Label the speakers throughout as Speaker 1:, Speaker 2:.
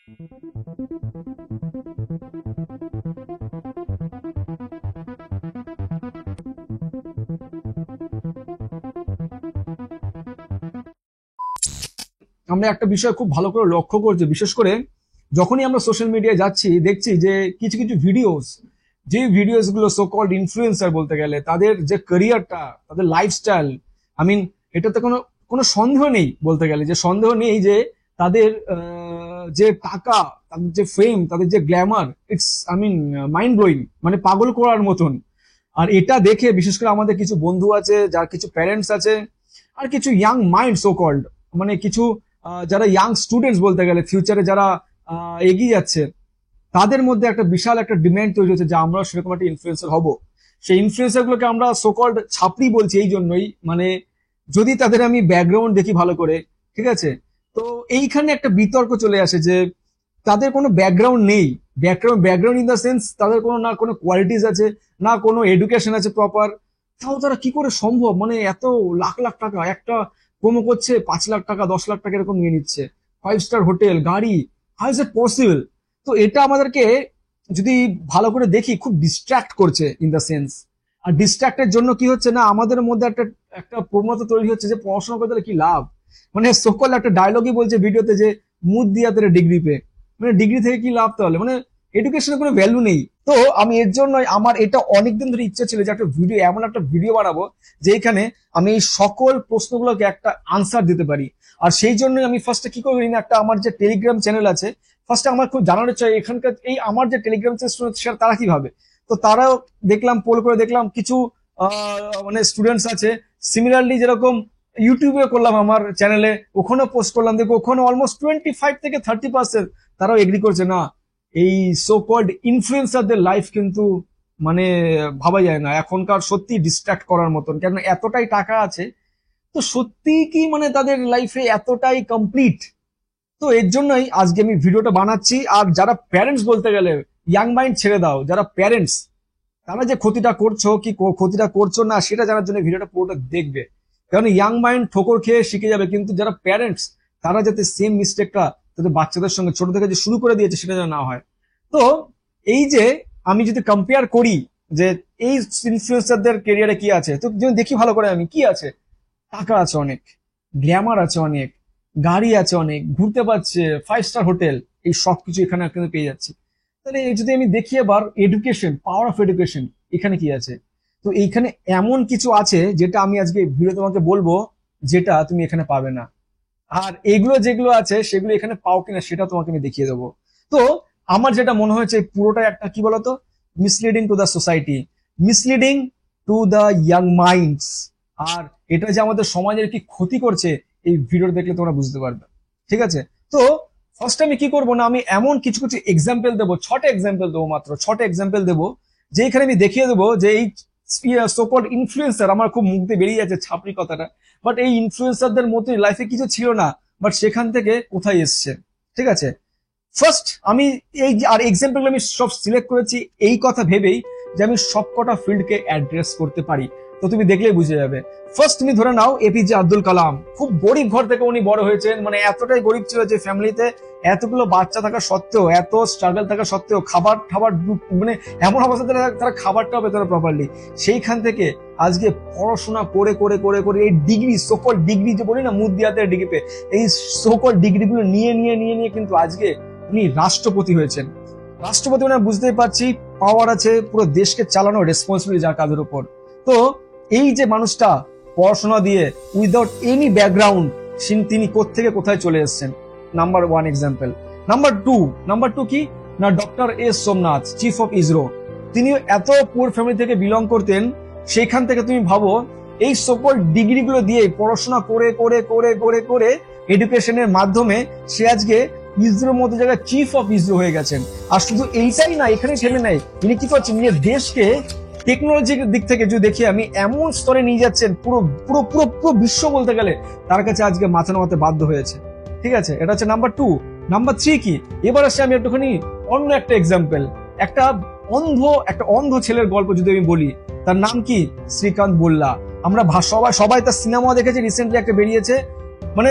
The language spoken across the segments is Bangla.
Speaker 1: আমরা একটা বিষয় খুব ভালো করে লক্ষ্য করছি, বিশেষ করে যখনই আমরা সোশ্যাল মিডিয়ায় যাচ্ছি দেখছি যে কিছু কিছু ভিডিওস, যে ভিডিওস গুলো সো কল্ড ইনফ্লুয়েন্সার বলতে গেলে তাদের যে ক্যারিয়ারটা, তাদের লাইফস্টাইল, আই মিন এটাতে কোনো কোনো সন্দেহ নেই, বলতে গেলে যে সন্দেহ নেই যে তাদের যে টাকা, তাদের যে ফেম, তাদের যে glamour, it's I mean mind blowing, মানে পাগল করার মতন। আর এটা দেখে বিশেষ করে আমাদের কিছু বন্ধু আছে, যার কিছু প্যারেন্টস আছে, আর কিছু ইয়াং মাইন্ড সো কল্ড, মানে কিছু যারা ইয়াং স্টুডেন্টস বলতে গেলে ফিউচারে যারা এগিয়ে যাচ্ছে, তাদের মধ্যে একটা বিশাল একটা ডিমান্ড তৈরি হচ্ছে যে আমরা সেরকম একটা ইনফ্লুয়েন্সার হব। সেই ইনফ্লুয়েন্সার গুলোকে আমরা সো কল্ড ছাপড়ি বলছি এই জন্যই, মানে যদি তাদের আমি ব্যাকগ্রাউন্ড দেখি ভালো করে, ঠিক আছে, তো এইখানে একটা বিতর্ক চলে আসে যে তাদের কোনো ব্যাকগ্রাউন্ড নেই। ব্যাকগ্রাউন্ড ইন দ্য সেন্স তাদের কোনো না কোনো কোয়ালিটিস আছে, না কোনো এডুকেশন আছে প্রপার। তাও তারা কি করে সম্ভব, মানে এত লাখ লাখ টাকা, একটা প্রোমো করছে 5 লাখ টাকা 10 লাখ টাকা এরকম নিয়ে নিচ্ছে, 5 স্টার হোটেল, গাড়ি, হাউ ইজ ইট পসিবল? তো এটা আমাদেরকে যদি ভালো করে দেখি খুব ডিস্ট্রাক্ট করছে ইন দ্য সেন্স। আর ডিস্ট্রাক্টের জন্য কি হচ্ছে না, আমাদের মধ্যে একটা একটা প্রবণতা তৈরি হচ্ছে যে পড়াশোনা করতে হলে কি লাভ, মানে সকল একটা ডায়লগই বলছে ভিডিওতে যে মুদ দিয়া তেরে ডিগ্রি পে, মানে ডিগ্রি থেকে কি লাভ, তাহলে মানে এডুকেশনের কোনো ভ্যালু নেই। তো আমি এর জন্যই আমার এটা অনেকদিন ধরে ইচ্ছা ছিল যে একটা ভিডিও, এমন একটা ভিডিও বানাবো যেখানে আমি এই সকল প্রশ্নগুলোকে একটা আনসার দিতে পারি। আর সেই জন্যই আমি ফার্স্টে কি করি না, একটা আমার যে টেলিগ্রাম চ্যানেল আছে, ফার্স্টে আমার খুব জানার ইচ্ছা এখানকার এই আমার যে টেলিগ্রাম চ্যানেল তারা কি ভাবে। তো তারাও দেখলাম, পোল করে দেখলাম কিছু মানে স্টুডেন্টস আছে সিমিলারলি, যেরকম ইউটিউবে করলাম আমার চ্যানেলে, ওখানেও পোস্ট করলাম, দেখো ওখানে অলমোস্ট 25 থেকে 30% তারাও এগ্রি করছে না, এই সো কল্ড ইনফ্লুয়েন্সারদের লাইফ কিন্তু মানে ভাবা যায় না এখনকার, সত্যি ডিস্ট্রাক্ট করার মতন, কেন এতটাই টাকা আছে। তো সত্যি কি মানে তাদের লাইফে এতটাই কমপ্লিট? তো এর জন্যই আজকে আমি ভিডিওটা বানাচ্ছি। আর যারা প্যারেন্টস বলতে গেলে, ইয়াং মাইন্ড ছেড়ে দাও, যারা প্যারেন্টস তারা যে ক্ষতিটা করছো কি ক্ষতিটা করছো না সেটা জানার জন্য ভিডিওটা পুরোটা দেখবে, কারণ ইয়াং মাইন্ড ঠোকর খেয়ে শিখে যাবে, কিন্তু যারা প্যারেন্টস তারা যাতে সেম মিস্টেকটা তাদের বাচ্চাদের সঙ্গে ছোট থেকে যে শুরু করে দিয়েছে সেটা যেন না হয়। তো এই যে আমি যদি কম্পেয়ার করি যে এই ইনফ্লুয়েন্সারদের কেরিয়ারে কি আছে, তো যদি দেখি ভালো করে আমি কি আছে, টাকা আছে অনেক, গ্ল্যামার আছে অনেক, গাড়ি আছে অনেক, ঘুরতে পারছে, 5 স্টার হোটেল, এই সবকিছু এখানে কিন্তু পেয়ে যাচ্ছি। তাহলে যদি আমি দেখি এবার এডুকেশন, পাওয়ার অফ এডুকেশন, এখানে কি আছে, তো এইখানে এমন কিছু আছে যেটা আমি আজকে ভিডিও তোমাকে বলবো, যেটা তুমি এখানে পাবে না। আর এগুলো যেগুলো আছে সেগুলো এখানে পাও কিনা সেটা তোমাকে আমি দেখিয়ে দেবো। তো আমার যেটা মনে হয়েছে পুরোটা একটা কি বলতো, misleading to the society, misleading to the young minds. আর এটা যে আমাদের সমাজের কি ক্ষতি করছে এই ভিডিও দেখলে তোমরা বুঝতে পারবে, ঠিক আছে। তো ফার্স্ট আমি কি করবো না, আমি এমন কিছু কিছু এক্সাম্পল দেবো, 6টা এক্সাম্পল দেবো, মাত্র 6টা এক্সাম্পল দেবো, যেখানে আমি দেখিয়ে দেবো যে এই সোকল্ড ইনফ্লুয়েন্সার, আমার খুব মুখ দিয়ে বেরিয়ে যাচ্ছে ছাপড়ি কথাটা, বাট এই ইনফ্লুয়েন্সারদের মতোই লাইফে কিছু ছিল না, বাট সেখান থেকে কোথায় এসছে, ঠিক আছে। ফার্স্ট আমি এই আর এক্সাম্পল আমি সব সিলেক্ট করেছি এই কথা ভেবেই যে আমি সবকটা ফিল্ডকে অ্যাড্রেস করতে পারি, তো তুমি দেখলেই বুঝে যাবে। ফার্স্ট তুমি ধরে নাও এপিজে আব্দুল কালাম, খুব গরিব ঘর থেকে উনি বড় হয়েছেন, মানে এতটাই গরিব ছিল যে ফ্যামিলিতে এতগুলো বাচ্চা থাকা সত্ত্বেও, এত স্ট্রাগল থাকা সত্ত্বেও খাবার খাবার মানে এমন অবস্থাতে তারা খাবারটাও পেত না প্রপারলি। সেইখান থেকে আজকে পড়াশোনা করে করে করে করে এই ডিগ্রি, সকল ডিগ্রি যে বলি না মুদ দিয়াতে ডিগ্রি পে, এই সকল ডিগ্রিগুলো নিয়ে নিয়ে নিয়ে নিয়ে কিন্তু আজকে উনি রাষ্ট্রপতি হয়েছেন। রাষ্ট্রপতি মানে বুঝতেই পারছি পাওয়ার আছে, পুরো দেশকে চালানো রেসপন্সিবিলিটি যার কাঁধের উপর। তো এই যে মানুষটা পড়াশোনা দিয়ে উইদাউট এনি ব্যাকগ্রাউন্ড তিনি কোত্থেকে কোথায় চলে এসেছেন, নাম্বার 1 এক্সাম্পল। নাম্বার টু কি না, doctor S Somnath, chief of ISRO, তিনি এত পুয়ার ফ্যামিলি থেকে বিলং করতেন। সেইখান থেকে তুমি ভাবো এই সকল ডিগ্রিগুলো দিয়ে পড়াশোনা করে করে করে করে করে এডুকেশনের মাধ্যমে সে আজকে ইসরোর মতো জায়গায় চিফ অফ ইসরো হয়ে গেছেন। আর শুধু এইটাই না, এখানে থেমে নাই, তিনি কি করছেন, নিজের দেশকে টেকনোলজির দিক থেকে যদি দেখি আমি এমন স্তরে নিয়ে যাচ্ছেন, পুরো পুরো পুরো পুরো বিশ্ব বলতে গেলে তার কাছে আজকে মাথা নামাতে বাধ্য হয়েছে, ঠিক আছে। এটা হচ্ছে নাম্বার 2। নাম্বার 3 কি, এবার আসছে আমি একটুখানি অন্য একটা এক্সাম্পল, একটা অন্ধ ছেলের গল্প যদি আমি বলি, তার নাম কি শ্রীকান্ত বোল্লা। আমরা সবাই তার সিনেমা দেখেছি, রিসেন্টলি একটা বেরিয়েছে, মানে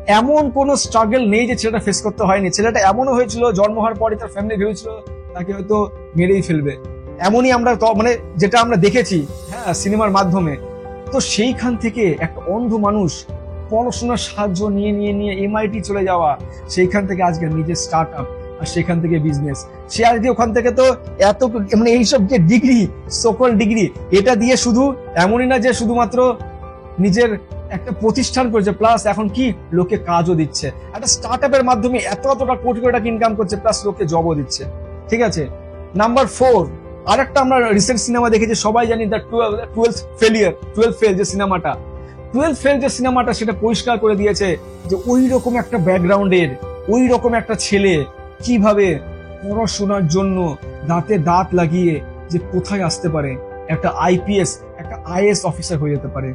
Speaker 1: এমন কোনো স্ট্রাগল নেই যে ছেলেটা ফেস করতে হয়নি। ছেলেটা এমনও হয়েছিল জন্ম হওয়ার পরে তার ফ্যামিলি ভেবেছিল তাকে হয়তো মেরেই ফেলবে, এমনই আমরা মানে যেটা আমরা দেখেছি হ্যাঁ সিনেমার মাধ্যমে। তো সেইখান থেকে একটা অন্ধ মানুষ পড়াশোনার সাহায্য নিয়ে নিয়ে নিয়ে MIT চলে যাওয়া, সেইখান থেকে আজকে নিজের স্টার্ট আপ, আর সেখান থেকে বিজনেস। সে আজকে ওখান থেকে তো এত মানে এইসব যে ডিগ্রি, সকল ডিগ্রি, এটা দিয়ে শুধু এমনই না যে শুধুমাত্র নিজের একটা প্রতিষ্ঠান করেছে, প্লাস এখন কি লোকে কাজও দিচ্ছে, একটা স্টার্ট আপের মাধ্যমে এতটা কোটি কোটি টাকা ইনকাম করছে, প্লাস লোককে জবও দিচ্ছে। ঠিক আছে, নাম্বার 4 আরেকটা আমরা রিসেন্ট সিনেমা দেখেছি, সবাই জানি দ্য 12th ফেল যে সিনেমাটা, 12th ফেল যে সিনেমাটা সেটা পরিষ্কার করে দিয়েছে যে ওই রকম একটা ব্যাকগ্রাউন্ডের ওই রকম একটা ছেলে কিভাবে পড়াশোনার জন্য দাঁতে দাঁত লাগিয়ে যে কোথায় আসতে পারে, একটা IPS একটা IAS অফিসার হয়ে যেতে পারে।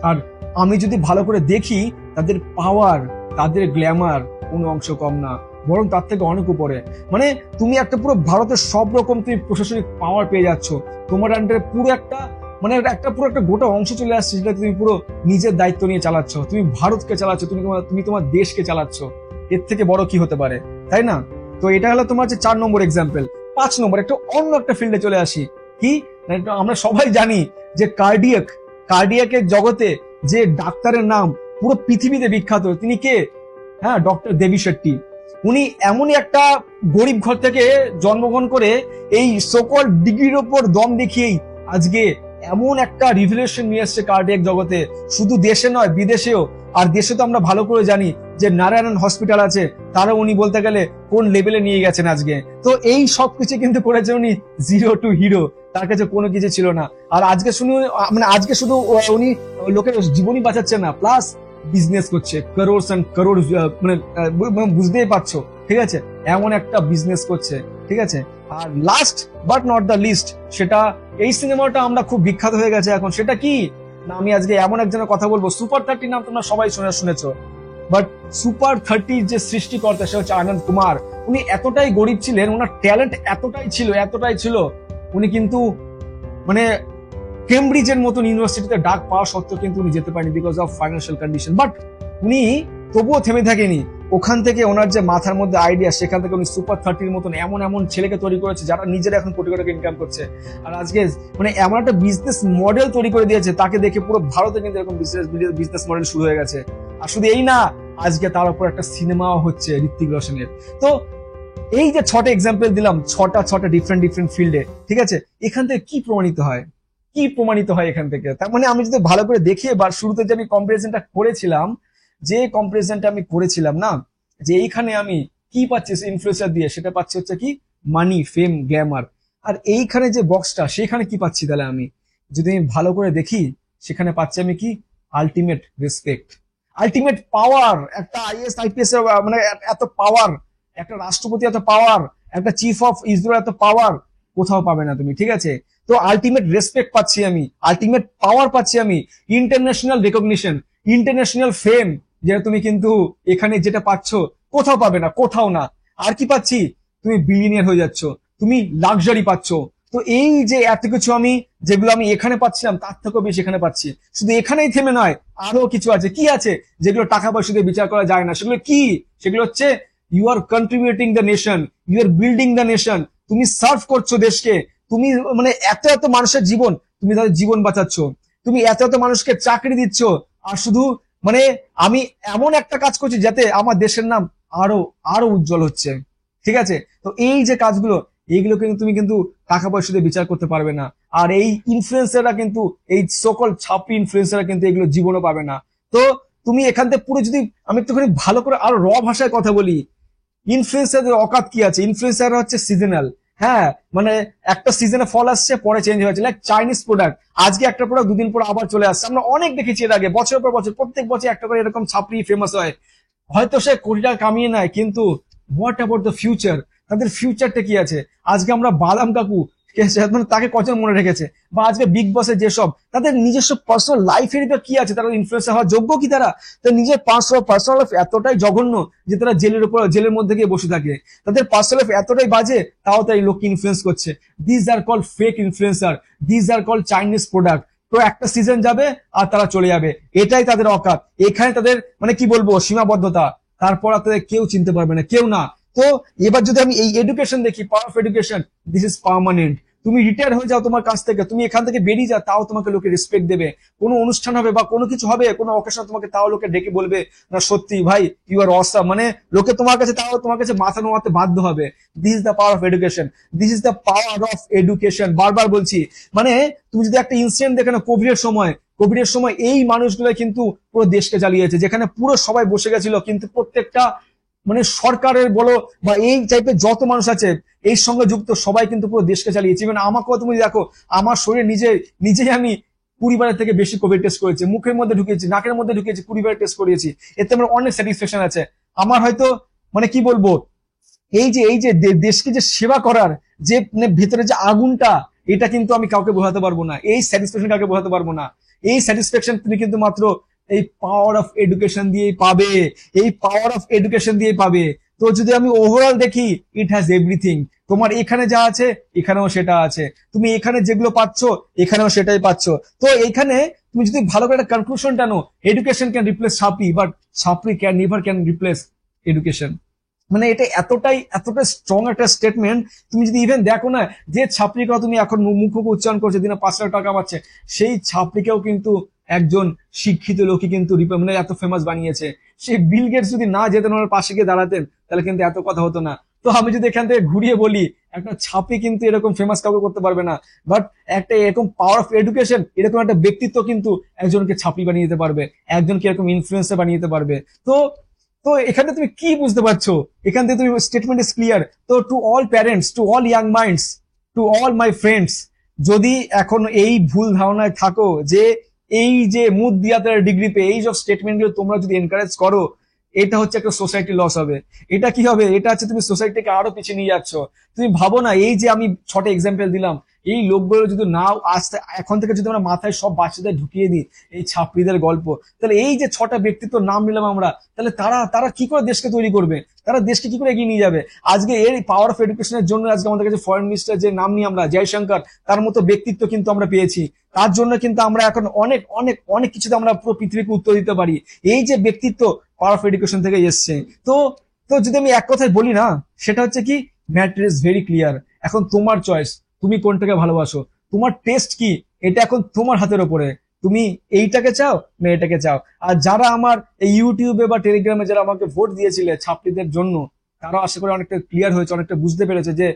Speaker 1: আর আমি যদি ভালো করে দেখি তাদের পাওয়ার, তাদের গ্ল্যামার কোনো অংশ কম না, বরং তার থেকে অনেক উপরে। মানে তুমি একটা পুরো ভারতের সব রকম তুমি প্রশাসনিক পাওয়ার পেয়ে যাচ্ছ, তোমার আন্ডারে পুরো একটা মানে একটা পুরো একটা গোটা অংশ চলে আসছে, যেটা তুমি পুরো নিজের দায়িত্ব নিয়ে চালাচ্ছ, তুমি ভারতকে চালাচ্ছ, তুমি তোমার দেশকে চালাচ্ছ। এর থেকে বড় কি হতে পারে, তাই না? তো এটা হলো তোমার যে 4 নম্বর এক্সাম্পল। 5 নম্বর একটা অন্য একটা ফিল্ডে চলে আসি। কি আমরা সবাই জানি যে কার্ডিয়াকের জগতে যে ডাক্তারের নাম পুরো পৃথিবীতে বিখ্যাত, তিনি কে? হ্যাঁ, ডক্টর দেবী শেট্টি। উনি এমনই একটা গরিব ঘর থেকে জন্মগ্রহণ করে এই সকল ডিগ্রির ওপর দম দেখিয়েই আজকে এমন একটা রিভলিউশন নিয়ে এসছে কার্ডিয়াক জগতে, শুধু দেশে নয় বিদেশেও। আর দেশে তো আমরা ভালো করে জানি যে নারায়ণ হসপিটাল আছে, তারা উনি বলতে গেলে কোন লেভেলে নিয়ে গেছেন আজকে। তো এই সব কিছু কিন্তু করেছে উনি জিরো টু হিরো, তার কাছে কোনো কিছু ছিল না। আর আজকে আজকে শুধু উনি লোকের জীবনই বাঁচাচ্ছে না, প্লাস বিজনেস করছে করোড়স এন্ড করোড়, মানে বুঝতেই পারছো। ঠিক আছে, এমন একটা বিজনেস করছে। ঠিক আছে, আর last but not the least, সেটা এই সিনেমাটা আমরা খুব বিখ্যাত হয়ে গেছে এখন। সেটা কি না, আমি আজকে এমন একজনের কথা বলবো, সুপার 30 নাম তোমরা সবাই শুনেছো, বাট সুপার 30 যে সৃষ্টিকর্তা সে হচ্ছে আনন্দ কুমার। উনি এতটাই গরিব ছিলেন, ওনার ট্যালেন্ট এতটাই ছিল, উনি কিন্তু মানে কেমব্রিজের মতন ইউনিভার্সিটিতে ডাক পাওয়া সত্ত্বেও কিন্তু উনি যেতে পারেনি because of financial condition. But উনি তবুও থেমে থাকেনি, ওখান থেকে ওনার যে মাথার মধ্যে আইডিয়া, সেখান থেকে উনি সুপার 30 মতন এমন ছেলেকে তৈরি করেছে যারা নিজেরা এখন কোটি কোটি টাকা ইনকাম করছে। আর আজকে মানে এমন একটা বিজনেস মডেল তৈরি করে দিয়েছে, তাকে দেখে পুরো ভারতে কিন্তু এরকম বিজনেস মডেল শুরু হয়ে গেছে। আর শুধু এই না, আজকে তার উপর একটা সিনেমাও হচ্ছে ঋত্বিক রোশনের। তো এই যে 6টা এক্সাম্পল দিলাম, 6টা ডিফারেন্ট ফিল্ডে, ঠিক আছে, এখান থেকে কি প্রমাণিত হয় এখান থেকে? তার মানে আমি যদি ভালো করে দেখি, এবার শুরুতে যে আমি কম্পারিজনটা করেছিলাম না, যে এইখানে আমি কি পাচ্ছি ইনফ্লুয়েন্সার দিয়ে, সেটা পাচ্ছি হচ্ছে কি মানি, ফেম, গ্ল্যামার। আর এইখানে যে বক্সটা, সেখানে কি পাচ্ছি তাহলে আমি যদি আমি ভালো করে দেখি, সেখানে পাচ্ছি আমি কি আলটিমেট রেসপেক্ট, আলটিমেট পাওয়ার। একটা IAS IPS মানে এত পাওয়ার, একটা রাষ্ট্রপতি এত পাওয়ার, একটা চিফ অফ ইসরো এত পাওয়ার কোথাও পাবে না তুমি। ঠিক আছে, তো আলটিমেট রেসপেক্ট পাচ্ছি আমি, আলটিমেট পাওয়ার পাচ্ছি আমি, ইন্টারন্যাশনাল রেকগনিশন, ইন্টারন্যাশনাল ফেম, যেটা তুমি কিন্তু এখানে যেটা পাচ্ছ কোথাও পাবে না, কোথাও না। আর কি পাচ্ছি? তুমি বিলিয়নিয়ার হয়ে যাচ্ছ, তুমি লাক্সারি পাচ্ছ। তো এই যে এত কিছু যেগুলো আমি এখানে পাচ্ছিলাম, তার থেকেও বেশি এখানে পাচ্ছি। শুধু এখানেই থেমে নয়, আরো কিছু আছে। কি আছে? যেগুলো টাকা পয়সা দিয়ে বিচার করা যায় না। সেগুলো কি? সেগুলো হচ্ছে you are contributing the nation, you are building the nation. তুমি সার্ভ করছো দেশকে, তুমি মানে এত মানুষের জীবন, তুমি তাদের জীবন বাঁচাচ্ছ, তুমি এত মানুষকে চাকরি দিচ্ছ। আর শুধু মানে আমি এমন একটা কাজ করছি যাতে আমার দেশের নাম আরো উজ্জ্বল হচ্ছে। ঠিক আছে, তো এই যে কাজগুলো, এইগুলো কিন্তু তুমি কিন্তু টাকা পয়সা দিয়ে বিচার করতে পারবে না। আর এই ইনফ্লুয়েন্সাররা কিন্তু, এই সকল ছাপি ইনফ্লুয়েন্সাররা কিন্তু এগুলো জীবনও পাবে না। তো তুমি এখান থেকে পুরো, যদি আমি একটুখানি ভালো করে আরো ভাষায় কথা বলি, ইনফ্লুয়েন্সারদের অকাত কি আছে? ইনফ্লুয়েন্সাররা হচ্ছে সিজনাল। হ্যাঁ, মানে একটা সিজনে ফল আসছে, পরে চেঞ্জ হয়ে যাচ্ছে। লাইক চাইনিজ প্রোডাক্ট, আজকে একটা প্রোডাক্ট 2 দিন পর আবার চলে আসছে। আমরা অনেক দেখেছি এর আগে, বছর পর বছর, প্রত্যেক বছর একটা করে এরকম ছাপড়ি ফেমাস হয়। হয়তো সে কোটি টাকা কামিয়ে নেয়, কিন্তু হোয়াট অ্যাবাউট দ্য ফিউচার? তাদের ফিউচারটা কি আছে? আজকে আমরা বাদাম কাকু, তাকে কজন মনে রেখেছে? বা আজকে বিগ বসে যেসব, তাদের নিজস্ব পার্সোনাল লাইফের কি আছে? তারা ইনফ্লুয়েন্সার হওয়ার যোগ্য কি? তারা নিজের পার্সোনাল লাইফ এতটাই জঘন্য যে তারা জেলের মধ্যে গিয়ে বসে থাকে। তাদের পার্সোনাল লাইফ এতটাই বাজে, তাও তাই লোককে ইনফ্লুয়েন্স করছে। This are call fake influencer, this are call Chinese product. তো একটা সিজন যাবে আর তারা চলে যাবে, এটাই তাদের অকাত, এখানে তাদের মানে কি বলবো সীমাবদ্ধতা, তারপর আর তাদের কেউ চিনতে পারবে না, কেউ না। তো এবার যদি আমি এই এডুকেশন দেখি, power of education, this is permanent. তুমি রিটায়ার হয়ে যাও তোমার কাছ থেকে, তুমি এখান থেকে বেরিয়ে যাও, তাও তোমাকে লোকে রেসপেক্ট দেবে। কোনো অনুষ্ঠান হবে বা কোনো কিছু হবে, কোনো অকেশন তোমাকে, তাও লোকে ডেকে বলবে না সত্যি ভাই ইউ আর অসাম, মানে লোকে তোমার কাছে, তাও তোমার কাছে মাথা নোয়াতে বাধ্য হবে। This is the power of education, this is the power of education. বারবার বলছি, মানে তুমি যদি একটা ইনসিডেন্ট দেখে না, কোভিড এর সময় এই মানুষগুলো কিন্তু পুরো দেশকে জ্বালিয়েছে, যেখানে পুরো সবাই বসে গেছিল, কিন্তু প্রত্যেকটা মানে সরকারের বলো বা এই টাইপের যত মানুষ আছে এর সঙ্গে যুক্ত সবাই কিন্তু পুরো দেশকে চালিয়েছে। ইভেন আমাকেও তুমি দেখো, আমার শরীরে নিজেই আমি 20 বারের থেকে বেশি কোভিড টেস্ট করেছি, মুখের মধ্যে ঢুকিয়েছি, নাকের মধ্যে ঢুকিয়েছি, 20 বার টেস্ট করিয়েছি। এতে আমার অনেক স্যাটিসফ্যাকশন আছে। আমার হয়তো মানে কি বলবো, এই যে দেশকে যে সেবা করার যে মানে ভেতরে যে আগুনটা, এটা কিন্তু আমি কাউকে বোঝাতে পারবো না, এই স্যাটিসফ্যাকশন কাউকে বোঝাতে পারবো না। এই স্যাটিসফ্যাকশন তুমি কিন্তু মাত্র এই পাওয়ার অফ এডুকেশন দিয়েই পাবে, এই পাওয়ার অফ এডুকেশন দিয়েই পাবে। তো যদি আমি ওভারঅল দেখি, ইট হ্যাজ এভরিথিং। তোমার এখানে যা আছে এখানেও সেটা আছে, তুমি এখানে যেগুলো পাচ্ছ এখানেও সেটাই পাচ্ছ। তো এখানে তুমি যদি ভালো করে একটা কনক্লুশন টানো, education can replace chhapri, but chhapri can never can replace education. মানে এটা এতটাই স্ট্রং একটা স্টেটমেন্ট। তুমি যদি ইভেন দেখো না, যে ছাত্রীকে তুমি এখন মুখে উচ্চারণ করছে, দিনে 5 লাখ টাকা পাচ্ছে, সেই ছাত্রীকেও কিন্তু একজন শিক্ষিত লোকই কিন্তু মানে এত ফেমাস বানিয়েছে। সেই বিল গেটস যদি না যেতেন, ওনার পাশে গিয়ে দাঁড়াতেন, তাহলে কিন্তু এত কথা হতো না। তো আমি যদি এখান থেকে ঘুরিয়ে বলি, একটা ছাপড়ি কিন্তু এরকম ফেমাস কাউকে করতে পারবে না, বাট একটা এরকম পাওয়ার অফ এডুকেশন, এরকম একটা ব্যক্তিত্ব কিন্তু একজনকে ছাপড়ি বানিয়ে দিতে পারবে, একজনকে এরকম ইনফ্লুয়েন্সার বানিয়ে দিতে পারবে। তো তো এখানে তুমি কি বুঝতে পারছো, এখান থেকে তুমি স্টেটমেন্ট ইজ ক্লিয়ার। তো to all parents, to all young minds, to all my friends, যদি এখন এই ভুল ধারণায় থাকো যে এই যে মুদিয়াতের ডিগ্রি পেয়ে এই সব স্টেটমেন্ট গুলো তোমরা যদি এনকারেজ করো, এটা হচ্ছে একটা সোসাইটি লস হবে। এটা কি হবে, এটা হচ্ছে তুমি সোসাইটিকে আরো পিছিয়ে নিয়ে যাচ্ছ। তুমি ভাবো না, এই যে আমি 6টা এক্সাম্পল দিলাম, এই লোকগুলো যদি নাও আসতে এখন থেকে যদি আমরা মাথায় সব বাচ্চাদের ঢুকিয়ে দিই এই ছাত্রীদের গল্প, তাহলে এই যে 6টা ব্যক্তিত্ব নাম নিলাম আমরা, তাহলে তারা তারা কি করে দেশকে তৈরি করবে, তারা দেশকে কি করে এগিয়ে নিয়ে যাবে। আজকে এর পাওয়ার অফ এডুকেশনের জন্য আজকে আমাদের কাছে ফরেন মিনিস্টার যে নাম নিয়ে আমরা, জয়শঙ্কর, তার মতো ব্যক্তিত্ব কিন্তু আমরা পেয়েছি। তার জন্য কিন্তু আমরা এখন অনেক অনেক অনেক কিছুতে আমরা পুরো পৃথিবীকে উত্তর দিতে পারি, এই যে ব্যক্তিত্ব পাওয়ার অফ এডুকেশন থেকে এসছে। তো তো যদি আমি এক কথায় বলি না, সেটা হচ্ছে কি, ম্যাটার ইজ ভেরি ক্লিয়ার। এখন তোমার চয়েস, তুমি কোনটাকে ভালোবাসো, তোমার টেস্ট কি, এটা এখন তোমার হাতের ওপরে। তুমি এইটাকে চাও না এটাকে চাও। আর যারা আমার এই ইউটিউবে বা টেলিগ্রামে যারা আমাকে ভোট দিয়েছিলে ছাত্রীদের জন্য, তারা আশা করি অনেকটা ক্লিয়ার হয়েছে, অনেকটা বুঝতে পেরেছে যে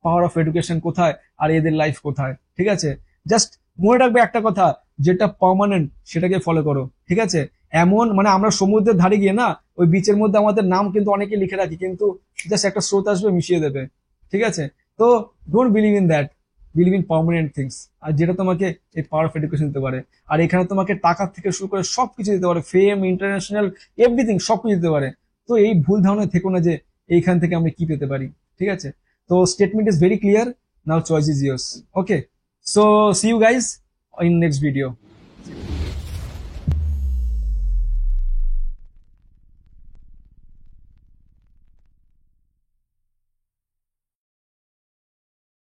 Speaker 1: পাওয়ার অফ এডুকেশন কোথায় আর এদের লাইফ কোথায়। ঠিক আছে, জাস্ট মনে রাখবে একটা কথা, যেটা পার্মানেন্ট সেটাকে ফলো করো। ঠিক আছে, এমন মানে আমরা সমুদ্রের ধারে গিয়ে না, ওই বিচের মধ্যে আমাদের নাম কিন্তু অনেকে লিখে রাখি, কিন্তু জাস্ট একটা স্রোত আসবে মিশিয়ে দেবে। ঠিক আছে, তো don't believe in that, believe in permanent things, আর যেটা তোমাকে এই পাওয়ার অফ এডুকেশন দিতে পারে। আর এখানে তোমাকে টাকা থেকে শুরু করে সবকিছু দিতে পারে, ফেম, ইন্টারন্যাশনাল, এভরিথিং, সবকিছু দিতে পারে। তো এই ভুল ধারণায় থেকো না যে এইখান থেকে আমরা কি পেতে পারি। ঠিক আছে, তো statement is very clear, now choice is yours. Okay, so see you guys in next video.